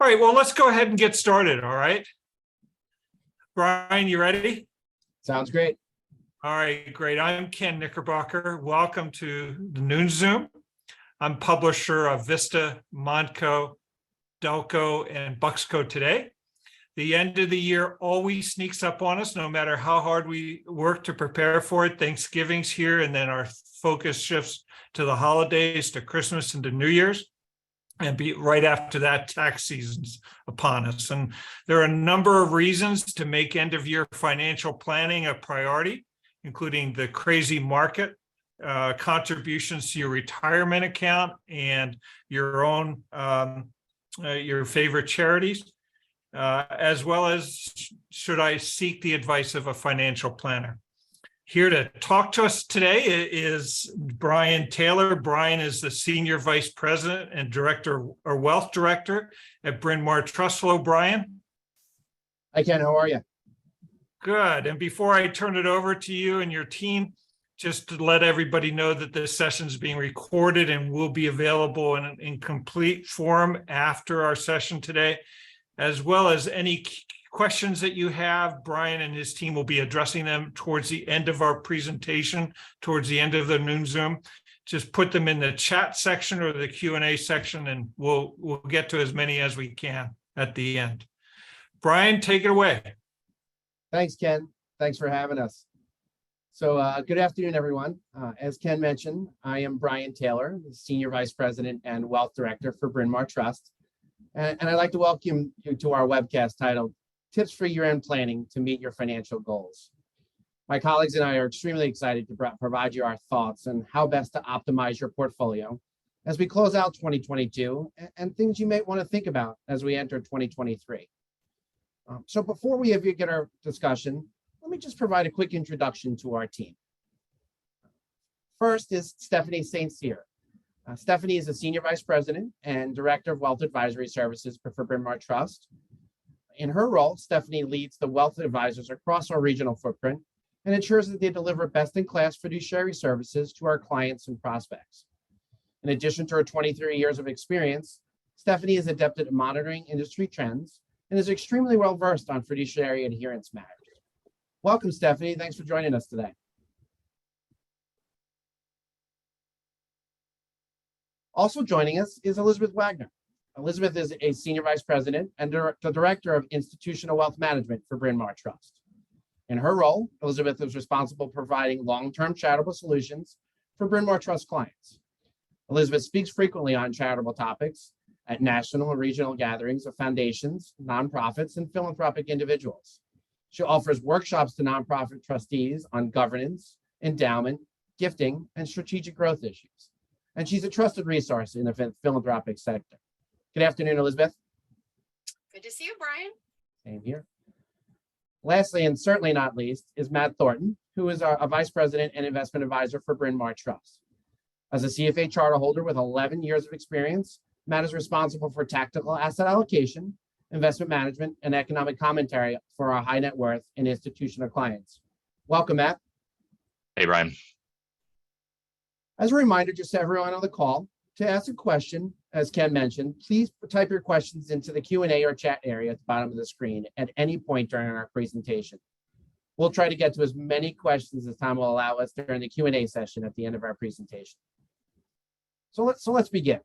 All right, well, let's go ahead and get started, all right? Brian, you ready? Sounds great. All right, great. I'm Ken Knickerbocker. Welcome to the NoonZOOM. I'm publisher of Vista, Montco, Delco, and Bucksco today. The end of the year always sneaks up on us, no matter how hard we work to prepare for it. Thanksgiving's here, and then our focus shifts to the holidays, to Christmas and to New Year's. And right after that, tax season's upon us. And there are a number of reasons to make end of year financial planning a priority, including the crazy market, contributions to your retirement account, and your own, your favorite charities, as well as should I seek the advice of a financial planner. Here to talk to us today is Brian Taylor. Brian is the Senior Vice President and Director or Wealth Director at Bryn Mawr Trust. Hello, Brian. Hi, Ken. How are you? Good. And before I turn it over to you and your team, just to let everybody know that this session is being recorded and will be available in complete form after our session today, as well as any questions that you have. Brian and his team will be addressing them towards the end of our presentation, towards the end of the NoonZOOM. Just put them in the chat section or the Q&A section, and we'll get to as many as we can at the end. Brian, take it away. Thanks, Ken. Thanks for having us. So good afternoon, everyone. As Ken mentioned, I am Brian Taylor, the Senior Vice President and Wealth Director for Bryn Mawr Trust. And I'd like to welcome you to our webcast titled Tips for Year-End Planning to Meet Your Financial Goals. My colleagues and I are extremely excited to provide you our thoughts on how best to optimize your portfolio as we close out 2022 and things you may want to think about as we enter 2023. So before we get our discussion, let me just provide a quick introduction to our team. First is Stephanie St. Cyr. Stephanie is a Senior Vice President and Director of Wealth Advisory Services for Bryn Mawr Trust. In her role, Stephanie leads the wealth advisors across our regional footprint and ensures that they deliver best-in-class fiduciary services to our clients and prospects. In addition to her 23 years of experience, Stephanie is adept at monitoring industry trends and is extremely well-versed on fiduciary adherence matters. Welcome, Stephanie. Thanks for joining us today. Also joining us is Elizabeth Wagner. Elizabeth is a Senior Vice President and the Director of Institutional Wealth Management for Bryn Mawr Trust. In her role, Elizabeth is responsible for providing long-term charitable solutions for Bryn Mawr Trust clients. Elizabeth speaks frequently on charitable topics at national and regional gatherings of foundations, nonprofits, and philanthropic individuals. She offers workshops to nonprofit trustees on governance, endowment, gifting, and strategic growth issues. And she's a trusted resource in the philanthropic sector. Good afternoon, Elizabeth. Good to see you, Brian. Same here. Lastly, and certainly not least, is Matt Thornton, who is a Vice President and Investment Advisor for Bryn Mawr Trust. As a CFA charter holder with 11 years of experience, Matt is responsible for tactical asset allocation, investment management, and economic commentary for our high net worth and institutional clients. Welcome, Matt. Hey, Brian. As a reminder, just to everyone on the call, to ask a question, as Ken mentioned, please type your questions into the Q&A or chat area at the bottom of the screen at any point during our presentation. We'll try to get to as many questions as time will allow us during the Q&A session at the end of our presentation. So let's begin.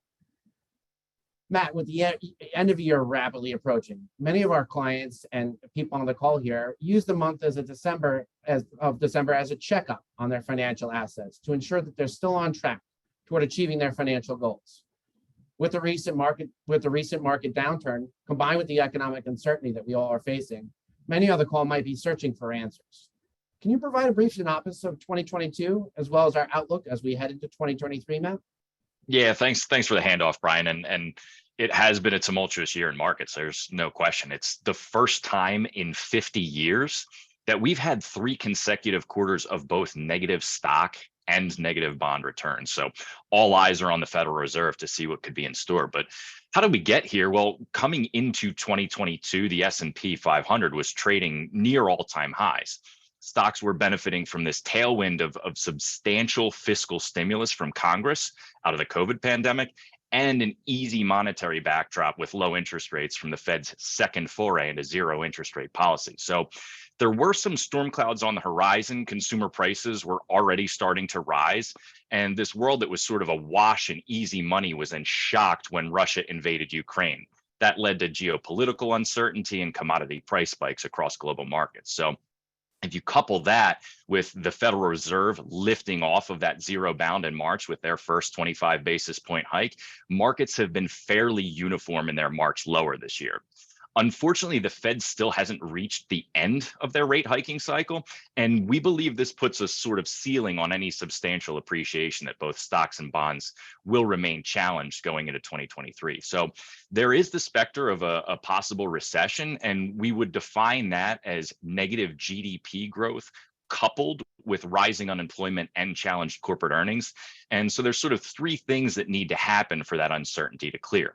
Matt, with the end of the year rapidly approaching, many of our clients and people on the call here use the month of December as a checkup on their financial assets to ensure that they're still on track toward achieving their financial goals. With the recent market downturn, combined with the economic uncertainty that we all are facing, many on the call might be searching for answers. Can you provide a brief synopsis of 2022 as well as our outlook as we head into 2023, Matt? Yeah, thanks for the handoff, Brian. And it has been a tumultuous year in markets. There's no question. It's the first time in 50 years that we've had 3 consecutive quarters of both negative stock and negative bond returns. So all eyes are on the Federal Reserve to see what could be in store. But how did we get here? Well, coming into 2022, the S&P 500 was trading near all-time highs. Stocks were benefiting from this tailwind of substantial fiscal stimulus from Congress out of the COVID pandemic, and an easy monetary backdrop with low interest rates from the Fed's second foray into zero interest rate policy. So there were some storm clouds on the horizon. Consumer prices were already starting to rise. And this world that was sort of awash in easy money was then shocked when Russia invaded Ukraine. That led to geopolitical uncertainty and commodity price spikes across global markets. So if you couple that with the Federal Reserve lifting off of that zero bound in March with their first 25 basis point hike, markets have been fairly uniform in their march lower this year. Unfortunately, the Fed still hasn't reached the end of their rate hiking cycle, and we believe this puts a sort of ceiling on any substantial appreciation that both stocks and bonds will remain challenged going into 2023. So there is the specter of a possible recession, and we would define that as negative GDP growth coupled with rising unemployment and challenged corporate earnings. And so there's sort of three things that need to happen for that uncertainty to clear.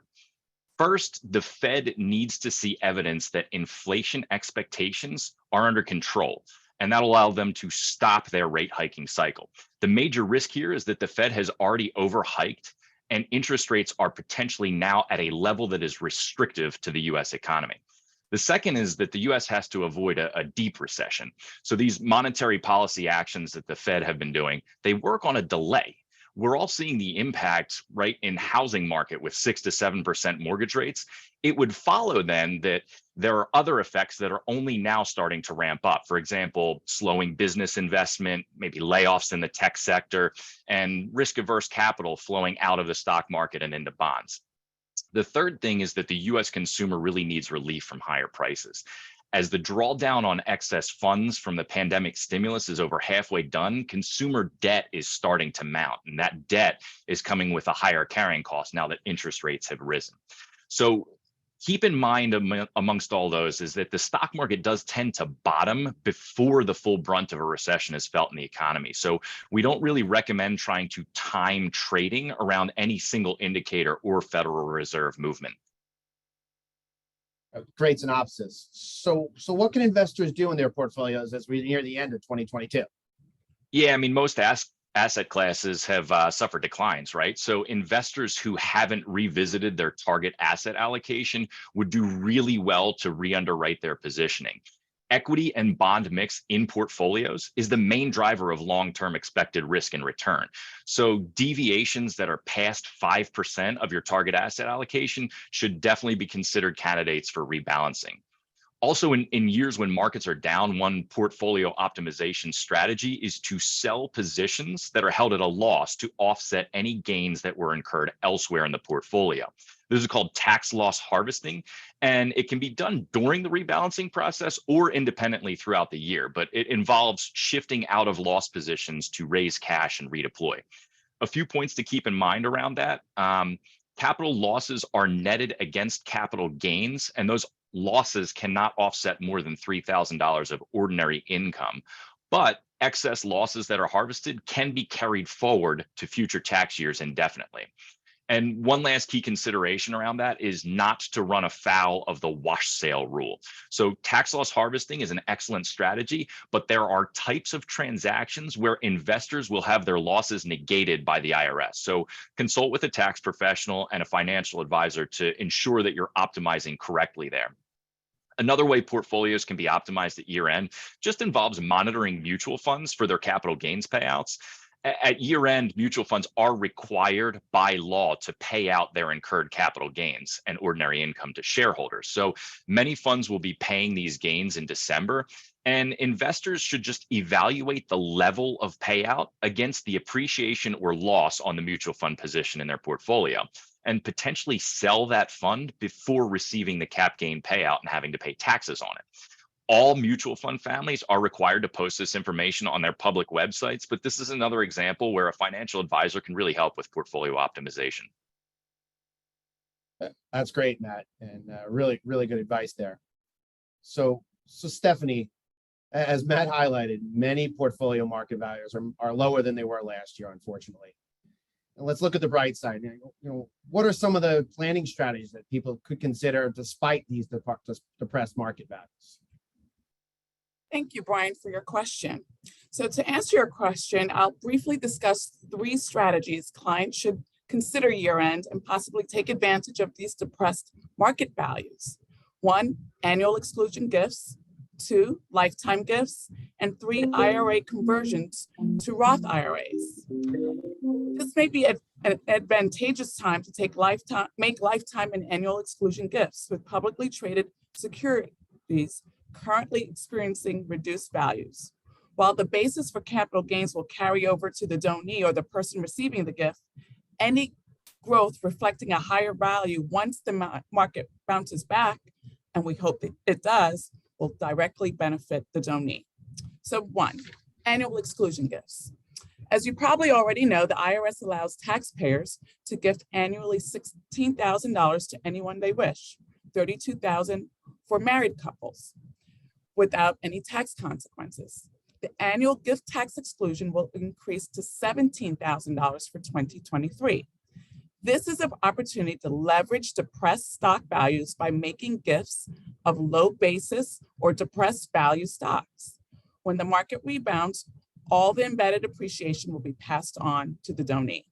First, the Fed needs to see evidence that inflation expectations are under control, and that'll allow them to stop their rate hiking cycle. The major risk here is that the Fed has already overhiked and interest rates are potentially now at a level that is restrictive to the US economy. The second is that the US has to avoid a deep recession. So these monetary policy actions that the Fed have been doing, they work on a delay. We're all seeing the impact right in housing market with 6 to 7% mortgage rates. It would follow then that there are other effects that are only now starting to ramp up. For example, slowing business investment, maybe layoffs in the tech sector, and risk-averse capital flowing out of the stock market and into bonds. The third thing is that the US consumer really needs relief from higher prices. As the drawdown on excess funds from the pandemic stimulus is over halfway done, consumer debt is starting to mount, and that debt is coming with a higher carrying cost now that interest rates have risen. So keep in mind amongst all those is that the stock market does tend to bottom before the full brunt of a recession is felt in the economy. So we don't really recommend trying to time trading around any single indicator or Federal Reserve movement. Great synopsis. So what can investors do in their portfolios as we near the end of 2022? Yeah, I mean, most asset classes have suffered declines, right? So investors who haven't revisited their target asset allocation would do really well to re-underwrite their positioning. Equity and bond mix in portfolios is the main driver of long-term expected risk and return. So deviations that are past 5% of your target asset allocation should definitely be considered candidates for rebalancing. Also, in years when markets are down, one portfolio optimization strategy is to sell positions that are held at a loss to offset any gains that were incurred elsewhere in the portfolio. This is called tax loss harvesting, and it can be done during the rebalancing process or independently throughout the year, but it involves shifting out of loss positions to raise cash and redeploy. A few points to keep in mind around that. Capital losses are netted against capital gains, and those losses cannot offset more than $3,000 of ordinary income, but excess losses that are harvested can be carried forward to future tax years indefinitely. And one last key consideration around that is not to run afoul of the wash sale rule. So tax loss harvesting is an excellent strategy, but there are types of transactions where investors will have their losses negated by the IRS. So consult with a tax professional and a financial advisor to ensure that you're optimizing correctly there. Another way portfolios can be optimized at year end just involves monitoring mutual funds for their capital gains payouts. At year end, mutual funds are required by law to pay out their incurred capital gains and ordinary income to shareholders. So many funds will be paying these gains in December, and investors should just evaluate the level of payout against the appreciation or loss on the mutual fund position in their portfolio, and potentially sell that fund before receiving the cap gain payout and having to pay taxes on it. All mutual fund families are required to post this information on their public websites, but this is another example where a financial advisor can really help with portfolio optimization. That's great, Matt, and really good advice there. So Stephanie, as Matt highlighted, many portfolio market values are lower than they were last year, unfortunately. And let's look at the bright side. What are some of the planning strategies that people could consider despite these depressed market values? Thank you, Brian, for your question. So to answer your question, I'll briefly discuss 3 strategies clients should consider year-end and possibly take advantage of these depressed market values. 1, annual exclusion gifts, 2, lifetime gifts, and 3, IRA conversions to Roth IRAs. This may be an advantageous time to make lifetime and annual exclusion gifts with publicly traded securities currently experiencing reduced values. While the basis for capital gains will carry over to the donee or the person receiving the gift, any growth reflecting a higher value once the market bounces back, and we hope that it does, will directly benefit the donee. So 1, annual exclusion gifts. As you probably already know, the IRS allows taxpayers to gift annually $16,000 to anyone they wish, $32,000 for married couples without any tax consequences. The annual gift tax exclusion will increase to $17,000 for 2023. This is an opportunity to leverage depressed stock values by making gifts of low basis or depressed value stocks. When the market rebounds, all the embedded appreciation will be passed on to the donee.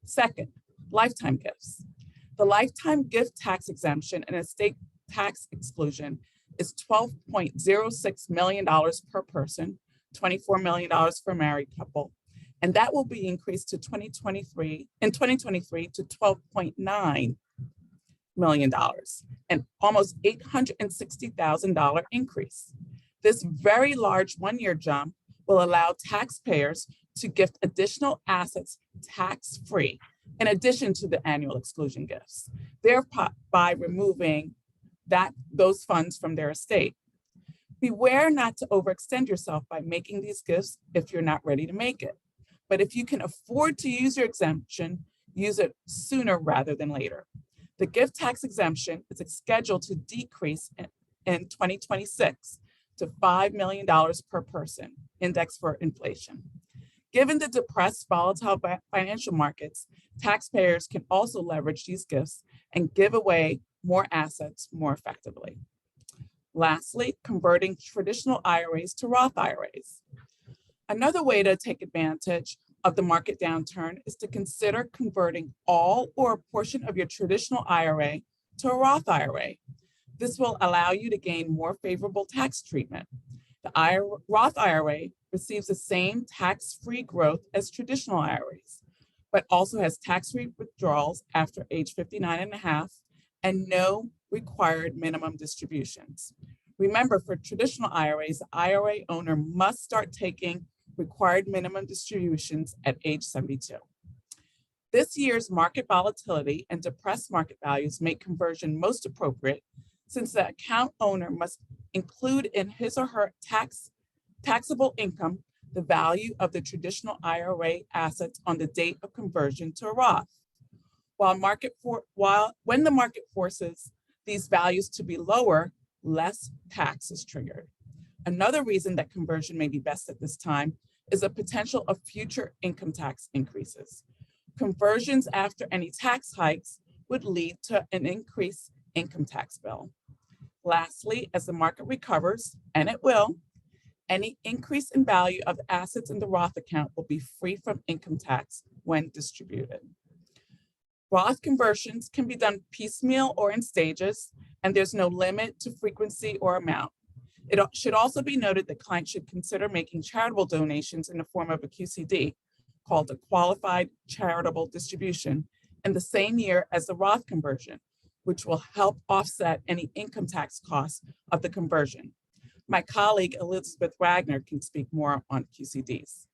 2nd, lifetime gifts. The lifetime gift tax exemption and estate tax exclusion is $12.06 million per person, $24 million for a married couple, and that will be increased to 2023 to $12.9 million, an almost $860,000 increase. This very large one-year jump will allow taxpayers to gift additional assets tax-free, in addition to the annual exclusion gifts, thereby removing those funds from their estate. Beware not to overextend yourself by making these gifts if you're not ready to make it. But if you can afford to use your exemption, use it sooner rather than later. The gift tax exemption is scheduled to decrease in 2026 to $5 million per person, indexed for inflation. Given the depressed, volatile financial markets, taxpayers can also leverage these gifts and give away more assets more effectively. Lastly, converting traditional IRAs to Roth IRAs. Another way to take advantage of the market downturn is to consider converting all or a portion of your traditional IRA to a Roth IRA. This will allow you to gain more favorable tax treatment. The Roth IRA receives the same tax-free growth as traditional IRAs, but also has tax-free withdrawals after age 59 and a half and no required minimum distributions. Remember, for traditional IRAs, the IRA owner must start taking required minimum distributions at age 72. This year's market volatility and depressed market values make conversion most appropriate, since the account owner must include in his or her taxable income the value of the traditional IRA assets on the date of conversion to a Roth. When the market forces these values to be lower, less tax is triggered. Another reason that conversion may be best at this time is a potential of future income tax increases. Conversions after any tax hikes would lead to an increased income tax bill. Lastly, as the market recovers, and it will, any increase in value of the assets in the Roth account will be free from income tax when distributed. Roth conversions can be done piecemeal or in stages, and there's no limit to frequency or amount. It should also be noted that clients should consider making charitable donations in the form of a QCD, called a qualified charitable distribution, in the same year as the Roth conversion, which will help offset any income tax costs of the conversion. My colleague, Elizabeth Wagner, can speak more on QCDs.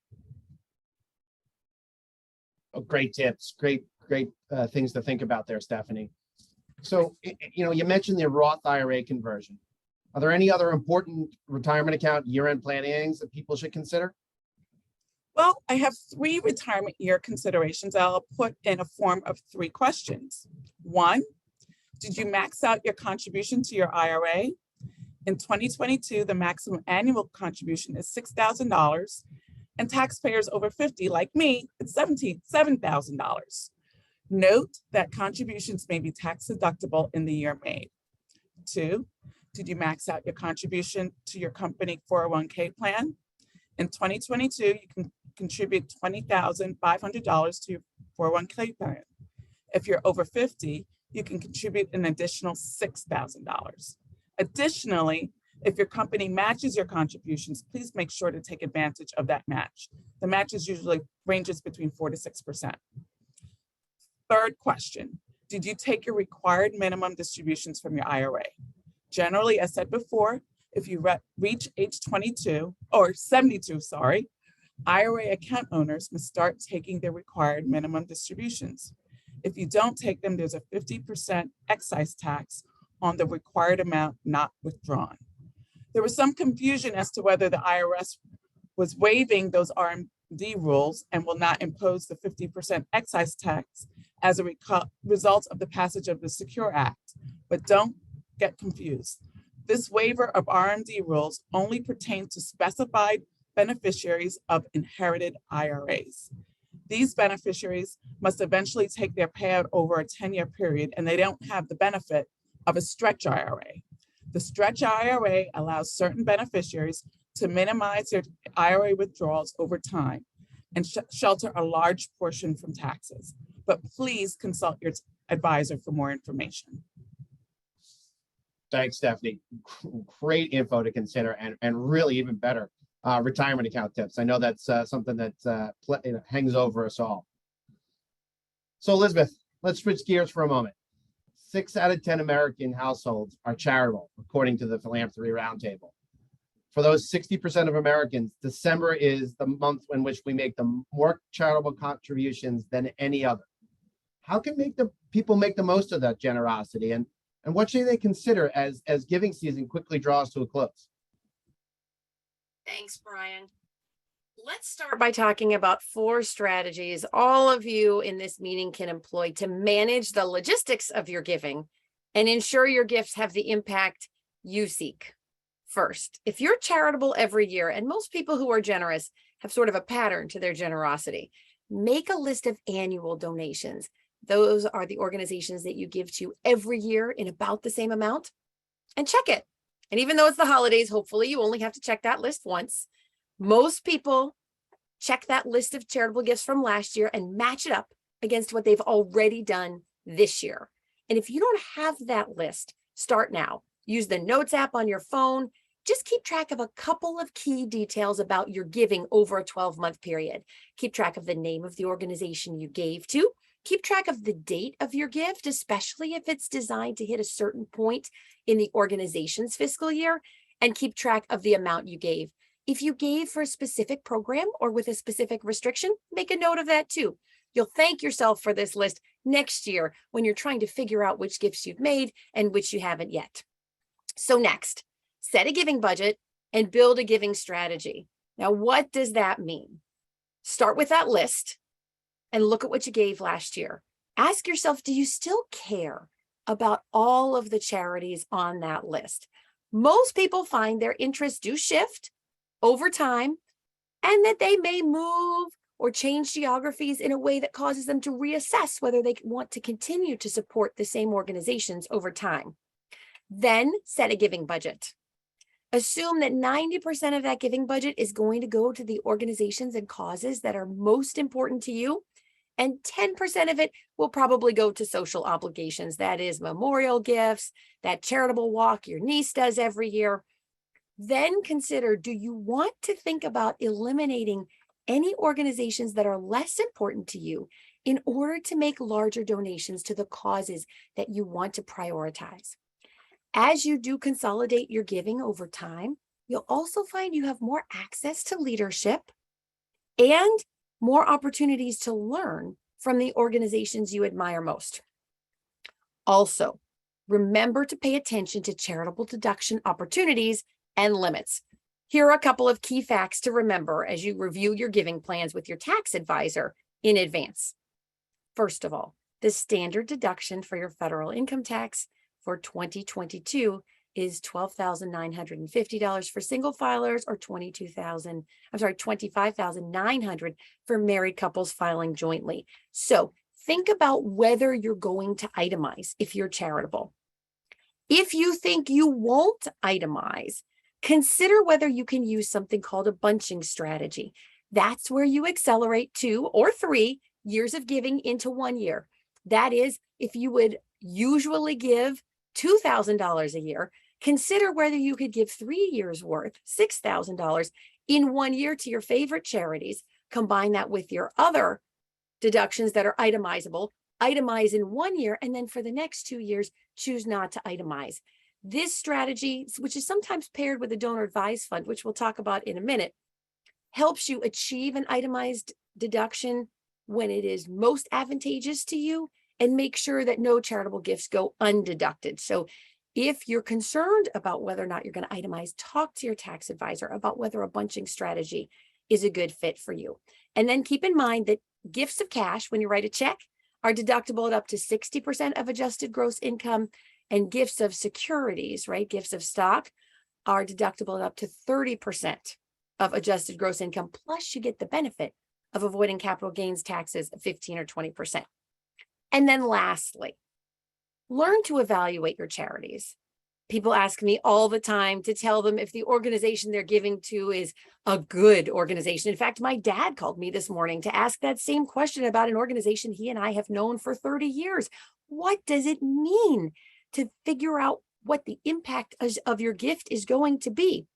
Oh, great tips, great things to think about there, Stephanie. So, you mentioned the Roth IRA conversion. Are there any other important retirement account year-end plannings that people should consider? Well, I have 3 retirement year considerations I'll put in a form of 3 questions. 1, did you max out your contribution to your IRA? In 2022, the maximum annual contribution is $6,000, and taxpayers over 50, like me, it's $7,000. Note that contributions may be tax deductible in the year made. 2, did you max out your contribution to your company 401k plan? In 2022, you can contribute $20,500 to your 401k plan. If you're over 50, you can contribute an additional $6,000. Additionally, if your company matches your contributions, please make sure to take advantage of that match. The match is usually ranges between 4 to 6%. Third question, did you take your required minimum distributions from your IRA? Generally, as said before, if you reach age 22 or 72, sorry, IRA account owners must start taking their required minimum distributions. If you don't take them, there's a 50% excise tax on the required amount not withdrawn. There was some confusion as to whether the IRS was waiving those RMD rules and will not impose the 50% excise tax as a result of the passage of the Secure Act, but don't get confused. This waiver of RMD rules only pertains to specified beneficiaries of inherited IRAs. These beneficiaries must eventually take their payout over a 10-year period, and they don't have the benefit of a stretch IRA. The stretch IRA allows certain beneficiaries to minimize their IRA withdrawals over time and shelter a large portion from taxes. But please consult your advisor for more information. Thanks, Stephanie. Great info to consider, and really even better retirement account tips. I know that's something that hangs over us all. So Elizabeth, let's switch gears for a moment. 6 out of 10 American households are charitable, according to the Philanthropy Roundtable. For those 60% of Americans, December is the month in which we make the more charitable contributions than any other. How can people make the most of that generosity, and what should they consider as giving season quickly draws to a close? Thanks, Brian. Let's start by talking about 4 strategies all of you in this meeting can employ to manage the logistics of your giving and ensure your gifts have the impact you seek. First, if you're charitable every year, and most people who are generous have sort of a pattern to their generosity, make a list of annual donations. Those are the organizations that you give to every year in about the same amount, and check it. And even though it's the holidays, hopefully you only have to check that list once. Most people check that list of charitable gifts from last year and match it up against what they've already done this year. And if you don't have that list, start now. Use the Notes app on your phone. Just keep track of a couple of key details about your giving over a 12-month period. Keep track of the name of the organization you gave to. Keep track of the date of your gift, especially if it's designed to hit a certain point in the organization's fiscal year, and keep track of the amount you gave. If you gave for a specific program or with a specific restriction, make a note of that too. You'll thank yourself for this list next year when you're trying to figure out which gifts you've made and which you haven't yet. So next, set a giving budget and build a giving strategy. Now, what does that mean? Start with that list and look at what you gave last year. Ask yourself, do you still care about all of the charities on that list? Most people find their interests do shift over time, and that they may move or change geographies in a way that causes them to reassess whether they want to continue to support the same organizations over time. Then set a giving budget. Assume that 90% of that giving budget is going to go to the organizations and causes that are most important to you, and 10% of it will probably go to social obligations. That is memorial gifts, that charitable walk your niece does every year. Then consider, do you want to think about eliminating any organizations that are less important to you in order to make larger donations to the causes that you want to prioritize? As you do consolidate your giving over time, you'll also find you have more access to leadership and more opportunities to learn from the organizations you admire most. Also, remember to pay attention to charitable deduction opportunities and limits. Here are a couple of key facts to remember as you review your giving plans with your tax advisor in advance. First of all, the standard deduction for your federal income tax for 2022 is $12,950 for single filers, or $25,900 for married couples filing jointly. So think about whether you're going to itemize if you're charitable. If you think you won't itemize, consider whether you can use something called a bunching strategy. That's where you accelerate 2 or 3 years of giving into 1 year. That is, if you would usually give $2,000 a year, consider whether you could give 3 years worth, $6,000 in 1 year to your favorite charities. Combine that with your other deductions that are itemizable, itemize in 1 year, and then for the next 2 years, choose not to itemize. This strategy, which is sometimes paired with a donor advised fund, which we'll talk about in a minute, helps you achieve an itemized deduction when it is most advantageous to you, and make sure that no charitable gifts go undeducted. So if you're concerned about whether or not you're going to itemize, talk to your tax advisor about whether a bunching strategy is a good fit for you. And then keep in mind that gifts of cash, when you write a check, are deductible at up to 60% of adjusted gross income, and gifts of securities, right, gifts of stock, are deductible at up to 30% of adjusted gross income, plus you get the benefit of avoiding capital gains taxes of 15 or 20%. And then lastly, learn to evaluate your charities. People ask me all the time to tell them if the organization they're giving to is a good organization. In fact, my dad called me this morning to ask that same question about an organization he and I have known for 30 years. What does it mean to figure out what the impact of your gift is going to be?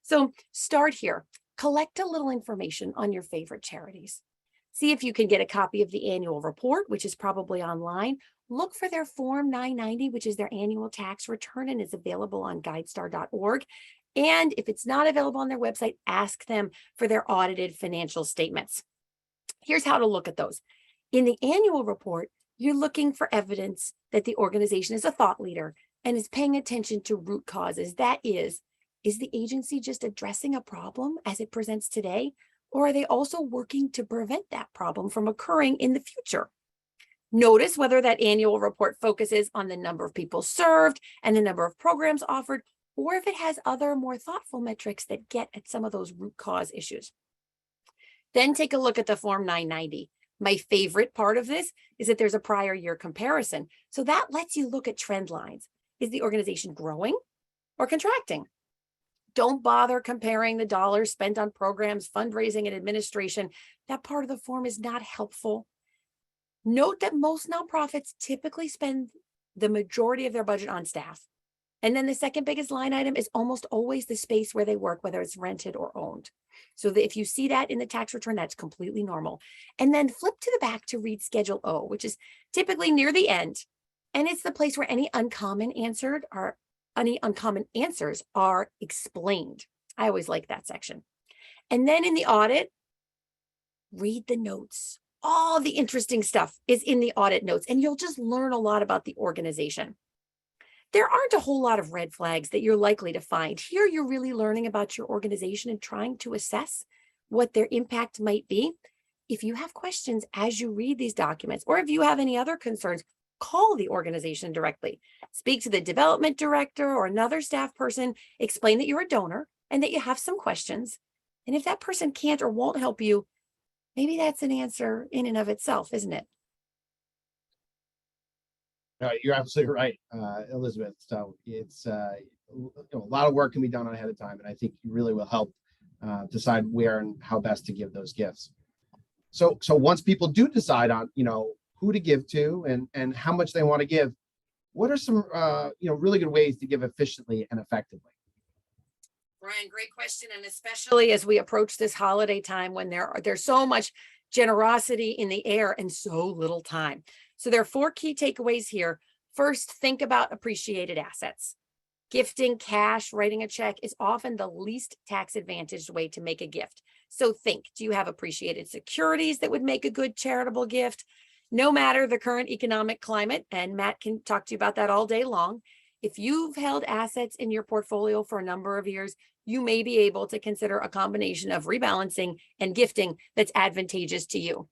So start here. Collect a little information on your favorite charities. See if you can get a copy of the annual report, which is probably online. Look for their Form 990, which is their annual tax return, and is available on guidestar.org. And if it's not available on their website, ask them for their audited financial statements. Here's how to look at those. In the annual report, you're looking for evidence that the organization is a thought leader and is paying attention to root causes. That is the agency just addressing a problem as it presents today, or are they also working to prevent that problem from occurring in the future? Notice whether that annual report focuses on the number of people served and the number of programs offered, or if it has other more thoughtful metrics that get at some of those root cause issues. Then take a look at the Form 990. My favorite part of this is that there's a prior year comparison. So that lets you look at trend lines. Is the organization growing or contracting? Don't bother comparing the dollars spent on programs, fundraising, and administration. That part of the form is not helpful. Note that most nonprofits typically spend the majority of their budget on staff. And then the second biggest line item is almost always the space where they work, whether it's rented or owned. So that if you see that in the tax return, that's completely normal. And then flip to the back to read Schedule O, which is typically near the end. And it's the place where any uncommon answers are explained. I always like that section. And then in the audit, read the notes. All the interesting stuff is in the audit notes, and you'll just learn a lot about the organization. There aren't a whole lot of red flags that you're likely to find. Here, you're really learning about your organization and trying to assess what their impact might be. If you have questions as you read these documents, or if you have any other concerns, call the organization directly. Speak to the development director or another staff person. Explain that you're a donor and that you have some questions. And if that person can't or won't help you, maybe that's an answer in and of itself, isn't it? No, you're absolutely right, Elizabeth. So it's a lot of work can be done ahead of time, and I think you really will help decide where and how best to give those gifts. So once people do decide on who to give to and how much they want to give, what are some really good ways to give efficiently and effectively? Brian, great question, and especially as we approach this holiday time when there's so much generosity in the air and so little time. So there are 4 key takeaways here. First, think about appreciated assets. Gifting cash, writing a check is often the least tax advantaged way to make a gift. So think, do you have appreciated securities that would make a good charitable gift? No matter the current economic climate, and Matt can talk to you about that all day long, if you've held assets in your portfolio for a number of years, you may be able to consider a combination of rebalancing and gifting that's advantageous to you.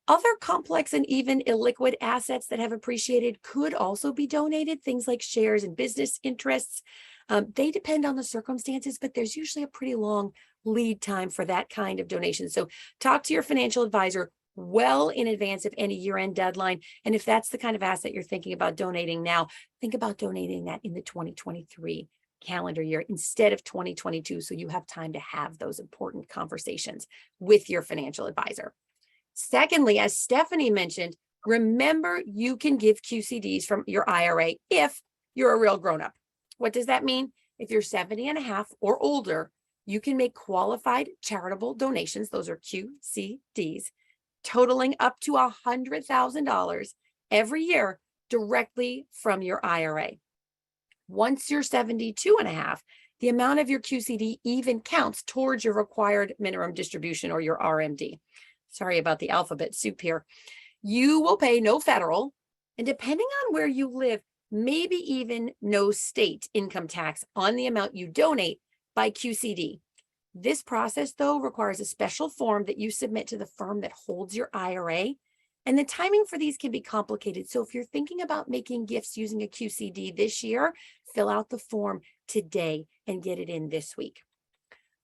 Other complex and even illiquid assets that have appreciated could also be donated, things like shares and business interests. They depend on the circumstances, but there's usually a pretty long lead time for that kind of donation. So talk to your financial advisor well in advance of any year-end deadline. And if that's the kind of asset you're thinking about donating now, think about donating that in the 2023 calendar year instead of 2022, so you have time to have those important conversations with your financial advisor. Secondly, as Stephanie mentioned, Remember, you can give QCDs from your IRA if you're a real grown-up. What does that mean? If you're 70 and a half or older, you can make qualified charitable donations, those are QCDs, totaling up to $100,000 every year directly from your IRA. Once you're 72 and a half, the amount of your QCD even counts towards your required minimum distribution or your RMD. Sorry about the alphabet soup here. You will pay no federal, and depending on where you live, maybe even no state income tax on the amount you donate by QCD. This process, though, requires a special form that you submit to the firm that holds your IRA, and the timing for these can be complicated. So if you're thinking about making gifts using a QCD this year, fill out the form today and get it in this week.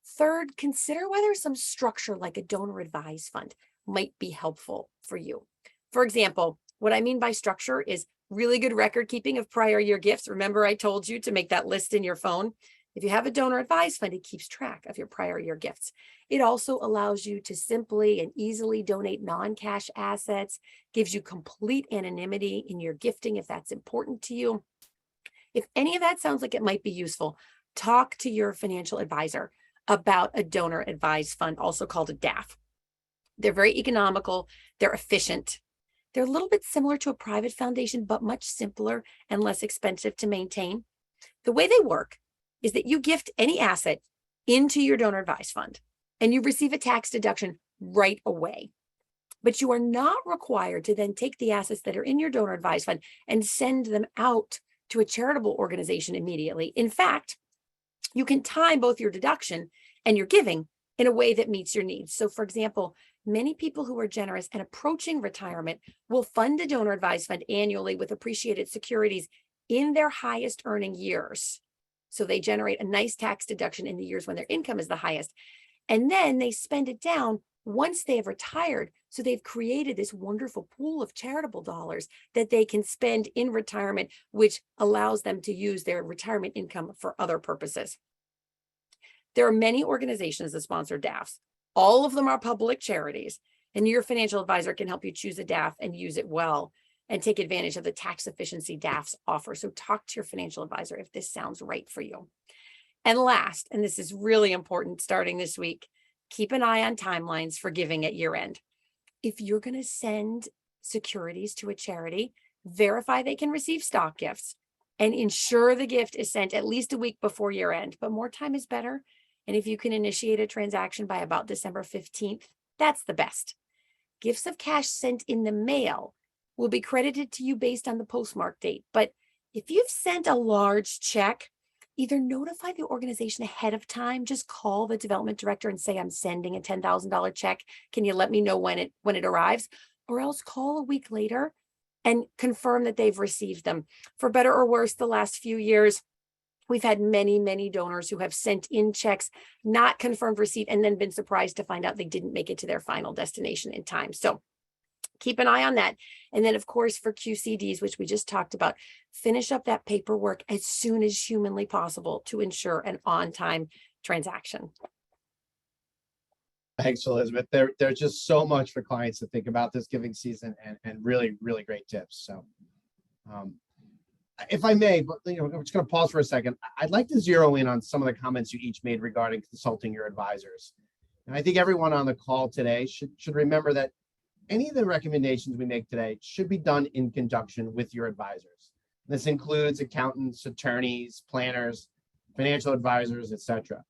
Third, consider whether some structure like a donor advised fund might be helpful for you. For example, what I mean by structure is really good record keeping of prior year gifts. Remember, I told you to make that list in your phone. If you have a donor advised fund, it keeps track of your prior year gifts. It also allows you to simply and easily donate non-cash assets, gives you complete anonymity in your gifting if that's important to you. If any of that sounds like it might be useful, talk to your financial advisor about a donor advised fund, also called a DAF. They're very economical, they're efficient. They're a little bit similar to a private foundation, but much simpler and less expensive to maintain. The way they work is that you gift any asset into your donor advised fund and you receive a tax deduction right away. But you are not required to then take the assets that are in your donor advised fund and send them out to a charitable organization immediately. In fact, you can time both your deduction and your giving in a way that meets your needs. So for example, many people who are generous and approaching retirement will fund a donor advised fund annually with appreciated securities in their highest earning years. So they generate a nice tax deduction in the years when their income is the highest. And then they spend it down once they have retired. So they've created this wonderful pool of charitable dollars that they can spend in retirement, which allows them to use their retirement income for other purposes. There are many organizations that sponsor DAFs. All of them are public charities, and your financial advisor can help you choose a DAF and use it well and take advantage of the tax efficiency DAFs offer. So talk to your financial advisor if this sounds right for you. And last, and this is really important starting this week, keep an eye on timelines for giving at year end. If you're going to send securities to a charity, verify they can receive stock gifts and ensure the gift is sent at least a week before year end, but more time is better. And if you can initiate a transaction by about December 15th, that's the best. Gifts of cash sent in the mail will be credited to you based on the postmark date. But if you've sent a large check, either notify the organization ahead of time, just call the development director and say, I'm sending a $10,000 check. Can you let me know when it arrives? Or else call a week later and confirm that they've received them. For better or worse, the last few years, we've had many, many donors who have sent in checks, not confirmed receipt, and then been surprised to find out they didn't make it to their final destination in time. So keep an eye on that. And then, of course, for QCDs, which we just talked about, finish up that paperwork as soon as humanly possible to ensure an on-time transaction. Thanks, Elizabeth. There's just so much for clients to think about this giving season, and really, really great tips. So if I may, but I'm just going to pause for a second. I'd like to zero in on some of the comments you each made regarding consulting your advisors. And I think everyone on the call today should remember that any of the recommendations we make today should be done in conjunction with your advisors. This includes accountants, attorneys, planners, financial advisors, etc.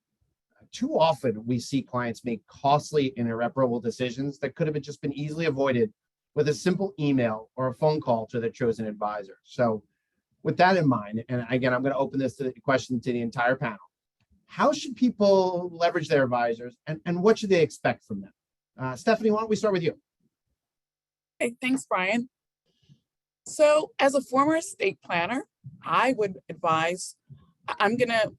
Too often we see clients make costly and irreparable decisions that could have just been easily avoided with a simple email or a phone call to their chosen advisor. So with that in mind, and again, I'm going to open this question to the entire panel. How should people leverage their advisors, and what should they expect from them? Stephanie, why don't we start with you? Hey, thanks, Brian. So as a former estate planner, I would advise, I'm going to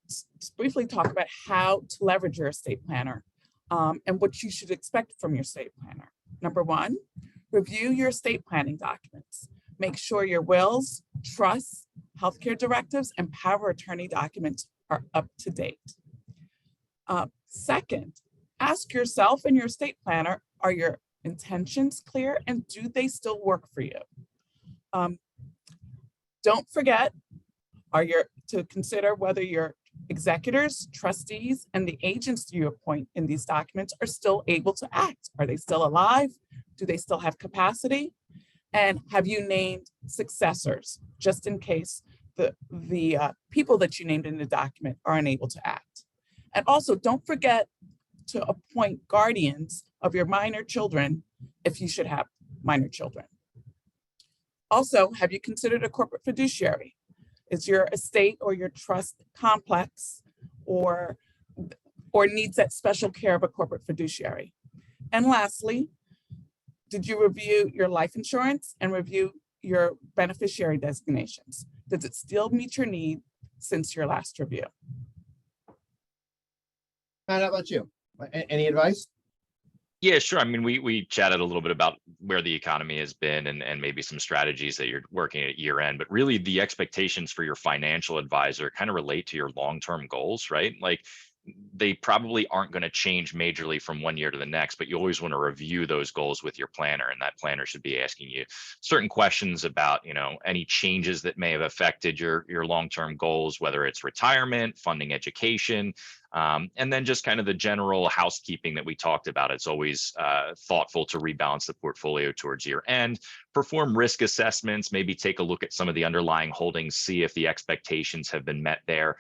briefly talk about how to leverage your estate planner and what you should expect from your estate planner. Number one, review your estate planning documents. Make sure your wills, trusts, healthcare directives, and power of attorney documents are up to date. Second, ask yourself and your estate planner, are your intentions clear, and do they still work for you? Don't forget to consider whether your executors, trustees, and the agents you appoint in these documents are still able to act. Are they still alive? Do they still have capacity? And have you named successors, just in case the people that you named in the document are unable to act? And also, don't forget to appoint guardians of your minor children if you should have minor children. Also, have you considered a corporate fiduciary? Is your estate or your trust complex or needs that special care of a corporate fiduciary? And lastly, did you review your life insurance and review your beneficiary designations? Does it still meet your need since your last review? Matt, how about you? Any advice? Yeah, sure. I mean, we chatted a little bit about where the economy has been and maybe some strategies that you're working at year end, but really the expectations for your financial advisor kind of relate to your long-term goals, right? Like they probably aren't going to change majorly from one year to the next, but you always want to review those goals with your planner, and that planner should be asking you certain questions about, any changes that may have affected your long-term goals, whether it's retirement, funding education, and then just kind of the general housekeeping that we talked about. It's always thoughtful to rebalance the portfolio towards year end, perform risk assessments, maybe take a look at some of the underlying holdings, see if the expectations have been met there,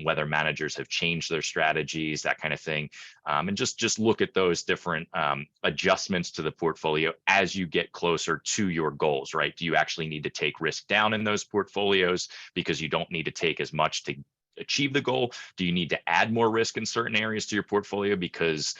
whether managers have changed their strategies, that kind of thing. And just look at those different adjustments to the portfolio as you get closer to your goals, right? Do you actually need to take risk down in those portfolios because you don't need to take as much to achieve the goal? Do you need to add more risk in certain areas to your portfolio because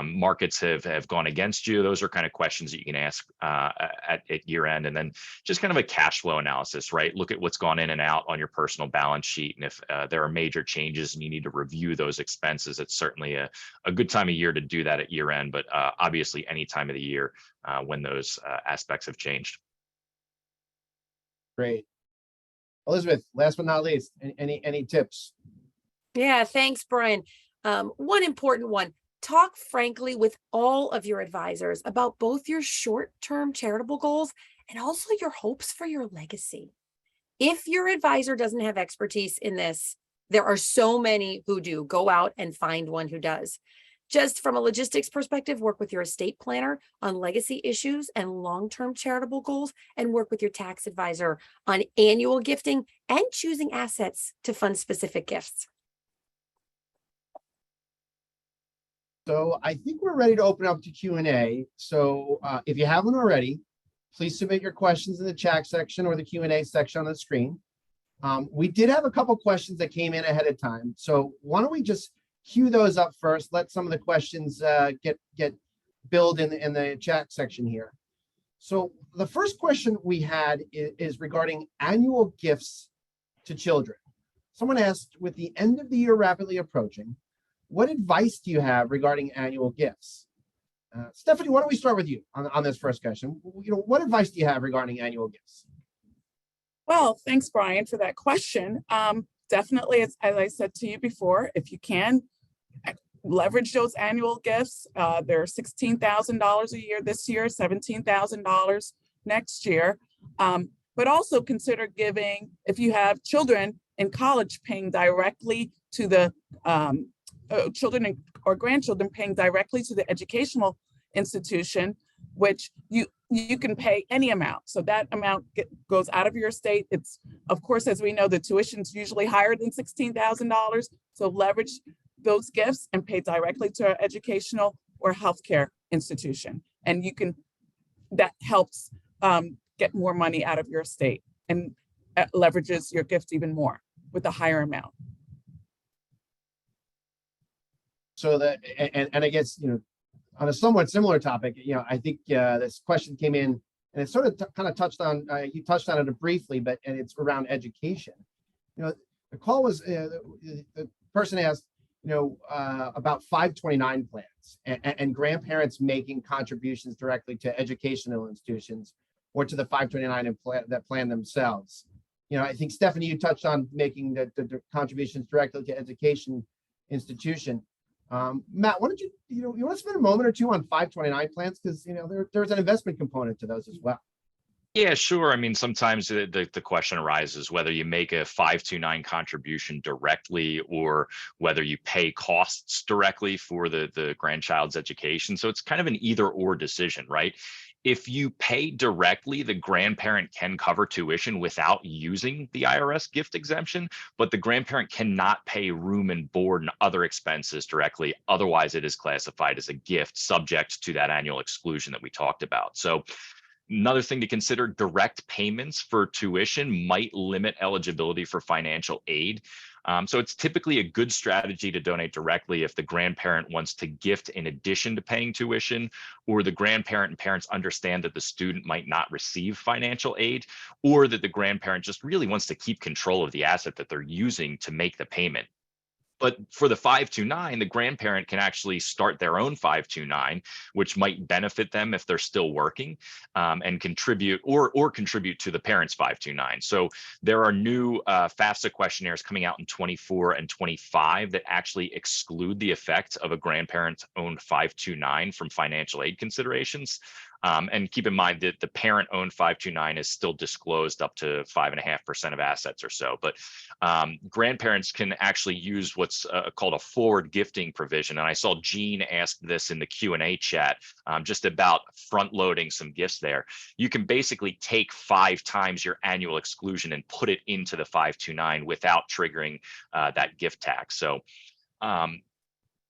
markets have gone against you? Those are kind of questions that you can ask at year end. And then just kind of a cash flow analysis, right? Look at what's gone in and out on your personal balance sheet. And if there are major changes and you need to review those expenses, it's certainly a good time of year to do that at year end, but obviously any time of the year when those aspects have changed. Great. Elizabeth, last but not least, any tips? Yeah, thanks, Bryn. One important one, talk frankly with all of your advisors about both your short-term charitable goals and also your hopes for your legacy. If your advisor doesn't have expertise in this, there are so many who do. Go out and find one who does. Just from a logistics perspective, work with your estate planner on legacy issues and long-term charitable goals, and work with your tax advisor on annual gifting and choosing assets to fund specific gifts. So I think we're ready to open up to Q&A. So if you haven't already, please submit your questions in the chat section or the Q&A section on the screen. We did have a couple questions that came in ahead of time. So why don't we just queue those up first, let some of the questions get billed in the chat section here. So the first question we had is regarding annual gifts to children. Someone asked, with the end of the year rapidly approaching, what advice do you have regarding annual gifts? Stephanie, why don't we start with you on this first question? What advice do you have regarding annual gifts? Well, thanks, Brian, for that question. Definitely, as I said to you before, if you can, leverage those annual gifts. They're $16,000 a year this year, $17,000 next year. But also consider giving, if you have children in college, paying directly to the children or grandchildren, paying directly to the educational institution, which you can pay any amount. So that amount goes out of your estate. It's, of course, as we know, the tuition's usually higher than $16,000. So leverage those gifts and pay directly to an educational or healthcare institution. And that helps get more money out of your estate and leverages your gift even more with a higher amount. So that, and I guess, on a somewhat similar topic, I think this question came in and it sort of kind of touched on, you touched on it briefly, and it's around education. The call was, the person asked, about 529 plans and grandparents making contributions directly to educational institutions or to the 529 that plan themselves. I think, Stephanie, you touched on making the contributions directly to education institution. Matt, why don't you want to spend a moment or two on 529 plans? Because, there's an investment component to those as well. Yeah, sure. I mean, sometimes the question arises whether you make a 529 contribution directly or whether you pay costs directly for the grandchild's education. So it's kind of an either or decision, right? If you pay directly, the grandparent can cover tuition without using the IRS gift exemption, but the grandparent cannot pay room and board and other expenses directly. Otherwise, it is classified as a gift subject to that annual exclusion that we talked about. So another thing to consider, direct payments for tuition might limit eligibility for financial aid. So it's typically a good strategy to donate directly if the grandparent wants to gift in addition to paying tuition, or the grandparent and parents understand that the student might not receive financial aid, or that the grandparent just really wants to keep control of the asset that they're using to make the payment. But for the 529, the grandparent can actually start their own 529, which might benefit them if they're still working, and contribute or contribute to the parent's 529. So there are new FAFSA questionnaires coming out in 24 and 25 that actually exclude the effect of a grandparent's own 529 from financial aid considerations. And keep in mind that the parent-owned 529 is still disclosed up to 5.5% of assets or so. But grandparents can actually use what's called a forward gifting provision. And I saw Jean ask this in the Q&A chat, just about front-loading some gifts there. You can basically take 5 times your annual exclusion and put it into the 529 without triggering that gift tax. So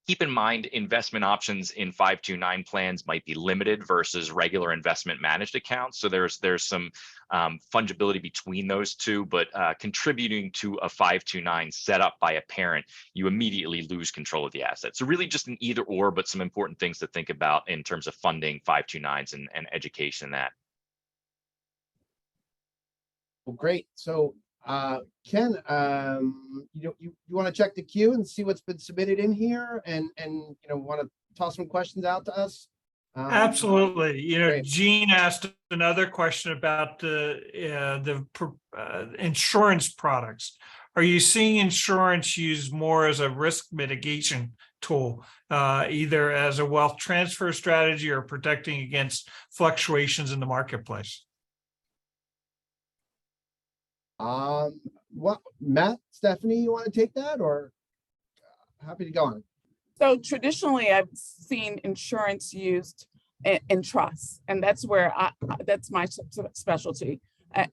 keep in mind, investment options in 529 plans might be limited versus regular investment managed accounts. So there's some fungibility between those two, but contributing to a 529 set up by a parent, you immediately lose control of the asset. So really just an either or, but some important things to think about in terms of funding 529s and education in that. Well, great. So Ken, you want to check the queue and see what's been submitted in here, and want to toss some questions out to us? Absolutely. Great. Jean asked another question about the insurance products. Are you seeing insurance used more as a risk mitigation tool, either as a wealth transfer strategy or protecting against fluctuations in the marketplace? What, Matt, Stephanie, you want to take that, or happy to go on? So traditionally, I've seen insurance used in trusts, and that's where that's my specialty,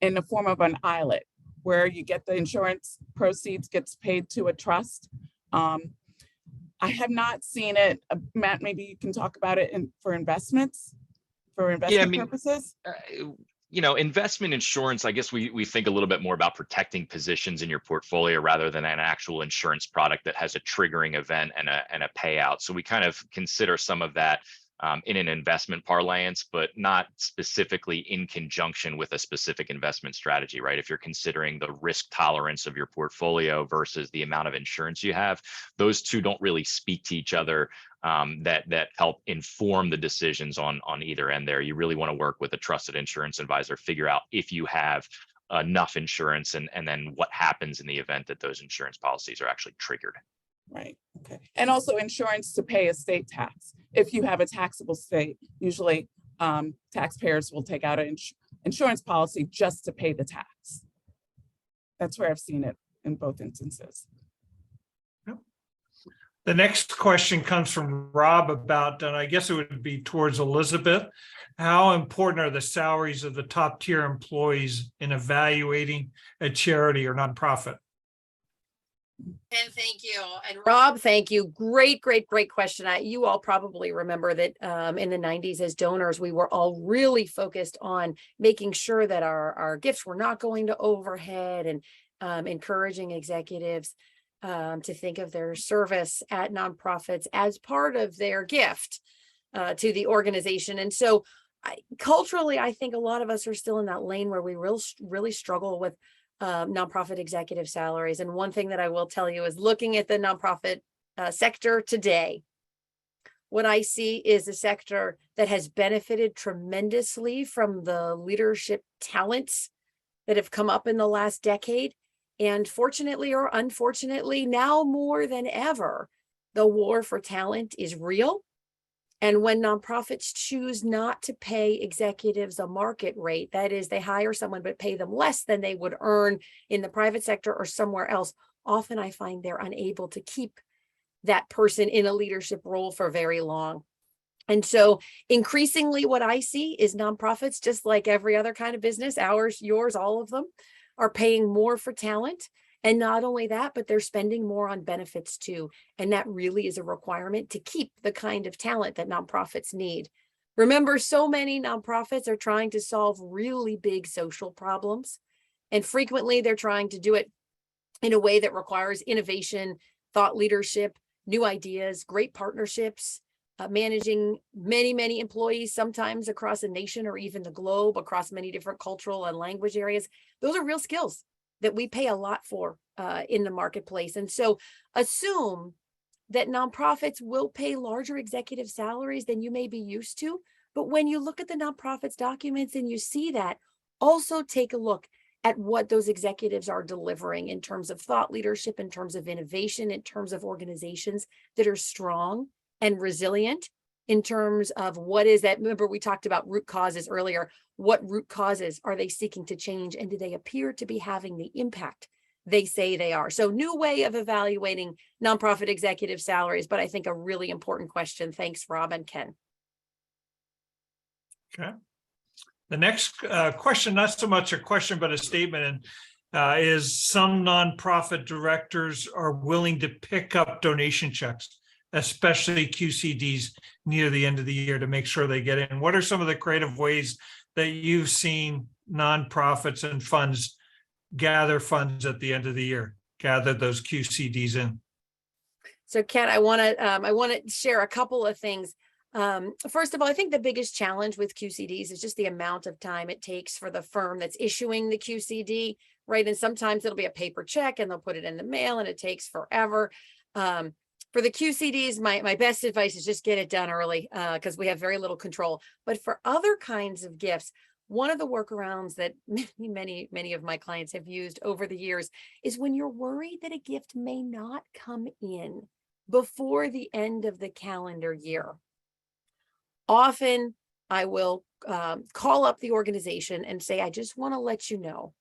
in the form of an ILET, where you get the insurance proceeds gets paid to a trust. I have not seen it. Matt, maybe you can talk about it for investments, for investment purposes. Investment insurance, I guess we think a little bit more about protecting positions in your portfolio rather than an actual insurance product that has a triggering event and a payout. So we kind of consider some of that in an investment parlance, but not specifically in conjunction with a specific investment strategy, right? If you're considering the risk tolerance of your portfolio versus the amount of insurance you have, those two don't really speak to each other. That help inform the decisions on either end there. You really want to work with a trusted insurance advisor, figure out if you have enough insurance and then what happens in the event that those insurance policies are actually triggered. Right. Okay. And also insurance to pay estate tax. If you have a taxable estate, usually taxpayers will take out an insurance policy just to pay the tax. That's where I've seen it in both instances. The next question comes from Rob about, and I guess it would be towards Elizabeth. How important are the salaries of the top tier employees in evaluating a charity or nonprofit? And thank you. And Rob, thank you. Great question. You all probably remember that in the 90s as donors, we were all really focused on making sure that our gifts were not going to overhead, and encouraging executives to think of their service at nonprofits as part of their gift to the organization. And so culturally, I think a lot of us are still in that lane where we really struggle with nonprofit executive salaries. And one thing that I will tell you is looking at the nonprofit sector today, what I see is a sector that has benefited tremendously from the leadership talents that have come up in the last decade. And fortunately or unfortunately, now more than ever, The war for talent is real. And when nonprofits choose not to pay executives a market rate, that is, they hire someone but pay them less than they would earn in the private sector or somewhere else, often I find they're unable to keep that person in a leadership role for very long. And so increasingly what I see is nonprofits, just like every other kind of business, ours, yours, all of them, are paying more for talent. And not only that, but they're spending more on benefits too. And that really is a requirement to keep the kind of talent that nonprofits need. Remember, so many nonprofits are trying to solve really big social problems. And frequently they're trying to do it in a way that requires innovation, thought leadership, new ideas, great partnerships, managing many, many employees, sometimes across a nation or even the globe, across many different cultural and language areas. Those are real skills that we pay a lot for in the marketplace. And so assume that nonprofits will pay larger executive salaries than you may be used to. But when you look at the nonprofits documents and you see that, also take a look at what those executives are delivering in terms of thought leadership, in terms of innovation, in terms of organizations that are strong and resilient, in terms of what is that. Remember, we talked about root causes earlier. What root causes are they seeking to change? And do they appear to be having the impact they say they are? So new way of evaluating nonprofit executive salaries, but I think a really important question. Thanks, Rob and Ken. Okay. The next question, not so much a question, but a statement, and is some nonprofit directors are willing to pick up donation checks, especially QCDs near the end of the year, to make sure they get in. What are some of the creative ways that you've seen nonprofits and funds gather funds at the end of the year, gather those QCDs in? So Ken, I want to share a couple of things. First of all, I think the biggest challenge with QCDs is just the amount of time it takes for the firm that's issuing the QCD, right? And sometimes it'll be a paper check and they'll put it in the mail and it takes forever. For the QCDs, my best advice is just get it done early because we have very little control. But for other kinds of gifts, one of the workarounds that many of my clients have used over the years is when you're worried that a gift may not come in before the end of the calendar year. Often I will call up the organization and say, I just want to let you know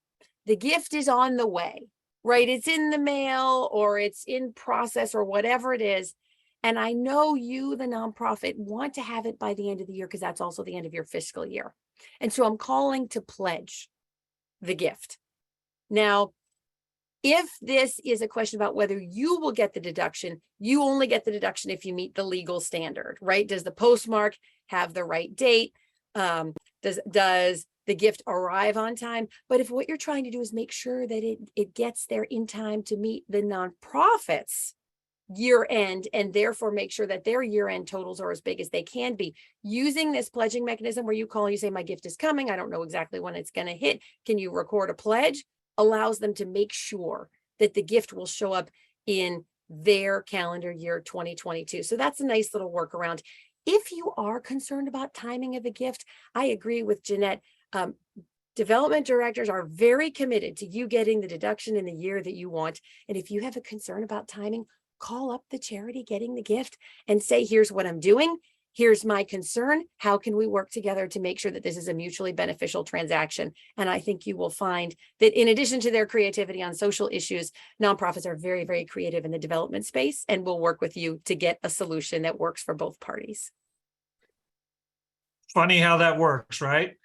the gift is on the way. Right? It's in the mail or it's in process or whatever it is. And I know you, the nonprofit, want to have it by the end of the year because that's also the end of your fiscal year. And so I'm calling to pledge the gift. Now, if this is a question about whether you will get the deduction, you only get the deduction if you meet the legal standard, right? Does the postmark have the right date? Does the gift arrive on time? But if what you're trying to do is make sure that it gets there in time to meet the nonprofit's year end and therefore make sure that their year end totals are as big as they can be, using this pledging mechanism where you call and you say, my gift is coming, I don't know exactly when it's going to hit, can you record a pledge, allows them to make sure that the gift will show up in their calendar year 2022. So that's a nice little workaround. If you are concerned about timing of a gift, I agree with Jeanette. Development directors are very committed to you getting the deduction in the year that you want. And if you have a concern about timing, call up the charity getting the gift and say, here's what I'm doing. Here's my concern. How can we work together to make sure that this is a mutually beneficial transaction? And I think you will find that in addition to their creativity on social issues, nonprofits are very, very creative in the development space and will work with you to get a solution that works for both parties. Funny how that works, right?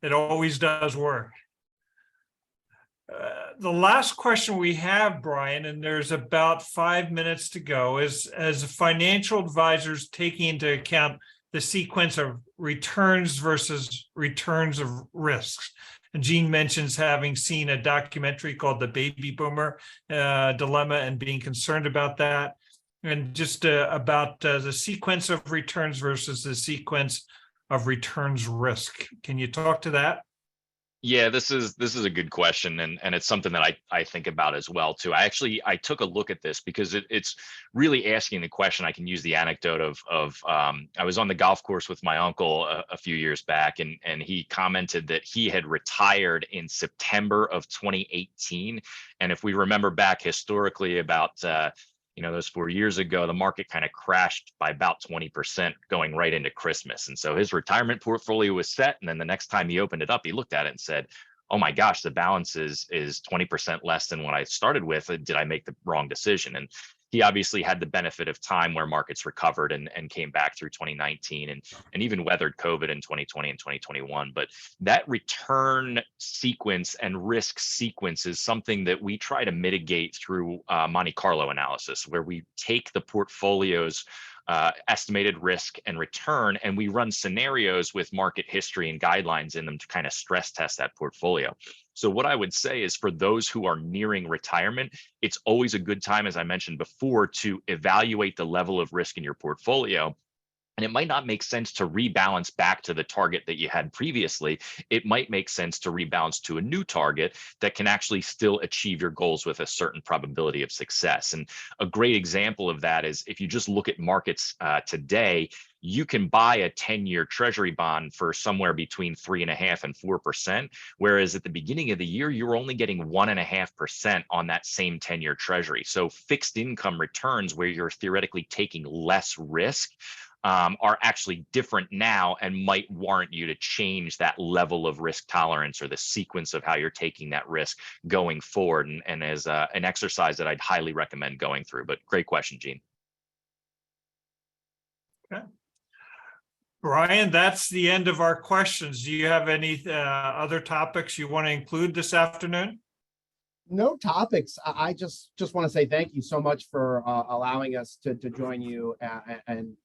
It always does work. The last question we have, Brian, and there's about 5 minutes to go, is as financial advisors taking into account the sequence of returns versus returns of risks. And Jean mentions having seen a documentary called The Baby Boomer Dilemma and being concerned about that. And just about the sequence of returns versus the sequence of returns risk. Can you talk to that? Yeah, this is a good question, and it's something that I think about as well too. I took a look at this because it's really asking the question. I can use the anecdote of I was on the golf course with my uncle a few years back, and he commented that he had retired in September of 2018. And if we remember back historically about those 4 years ago, the market kind of crashed by about 20% going right into Christmas. And so his retirement portfolio was set. And then the next time he opened it up, he looked at it and said, oh my gosh, the balance is 20% less than what I started with. Did I make the wrong decision? And he obviously had the benefit of time where markets recovered and came back through 2019 and even weathered COVID in 2020 and 2021. But that return sequence and risk sequence is something that we try to mitigate through Monte Carlo analysis, where we take the portfolio's estimated risk and return, and we run scenarios with market history and guidelines in them to kind of stress test that portfolio. So what I would say is, for those who are nearing retirement, it's always a good time, as I mentioned before, to evaluate the level of risk in your portfolio. And it might not make sense to rebalance back to the target that you had previously. It might make sense to rebalance to a new target that can actually still achieve your goals with a certain probability of success. And a great example of that is, if you just look at markets today, you can buy a 10-year treasury bond for somewhere between 3.5% and 4%, whereas at the beginning of the year, you were only getting 1.5% on that same 10-year treasury. So fixed income returns, where you're theoretically taking less risk, are actually different now and might warrant you to change that level of risk tolerance or the sequence of how you're taking that risk going forward. And as an exercise that I'd highly recommend going through. But great question, Gene. Okay. Brian, that's the end of our questions. Do you have any other topics you want to include this afternoon? No topics. I just want to say thank you so much for allowing us to join you, and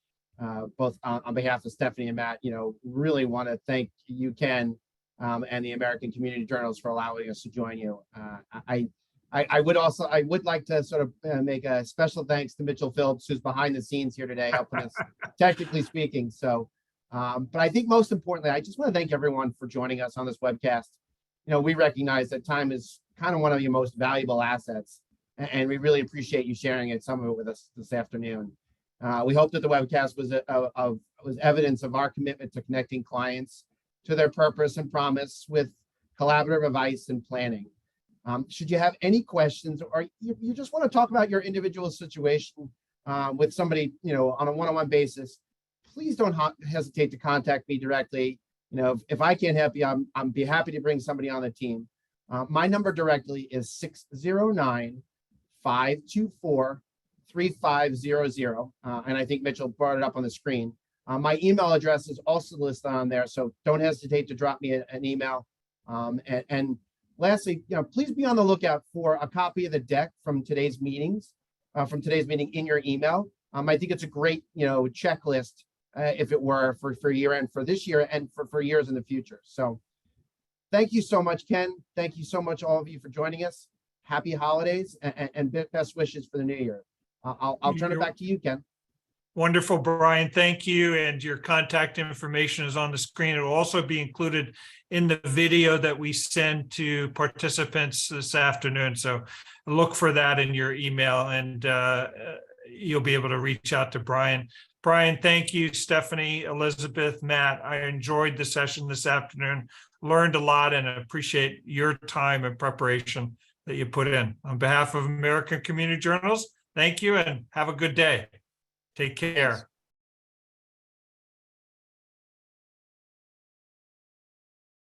both on behalf of Stephanie and Matt, really want to thank you, Ken, and the American Community Journals for allowing us to join you. I would like to sort of make a special thanks to Mitchell Phillips, who's behind the scenes here today, helping us technically speaking. So, but I think most importantly, I just want to thank everyone for joining us on this webcast. We recognize that time is kind of one of your most valuable assets, and we really appreciate you sharing some of it with us this afternoon. We hope that the webcast was evidence of our commitment to connecting clients to their purpose and promise with collaborative advice and planning. Should you have any questions, or you just want to talk about your individual situation with somebody, on a one-on-one basis, please don't hesitate to contact me directly. If I can't help you, I'm be happy to bring somebody on the team. My number directly is 609-524-3500. And I think Mitchell brought it up on the screen. My email address is also listed on there, so don't hesitate to drop me an email. And lastly, please be on the lookout for a copy of the deck from today's meeting in your email. I think it's a great, checklist, if it were, for year end for this year and for years in the future. So thank you so much, Ken. Thank you so much, all of you, for joining us. Happy holidays and best wishes for the new year. I'll turn it back to you, Ken. Wonderful, Brian. Thank you. And your contact information is on the screen. It will also be included in the video that we send to participants this afternoon. So look for that in your email, and you'll be able to reach out to Brian. Brian, thank you. Stephanie, Elizabeth, Matt, I enjoyed the session this afternoon, learned a lot, and appreciate your time and preparation that you put in. On behalf of American Community Journals, thank you and have a good day. Take care.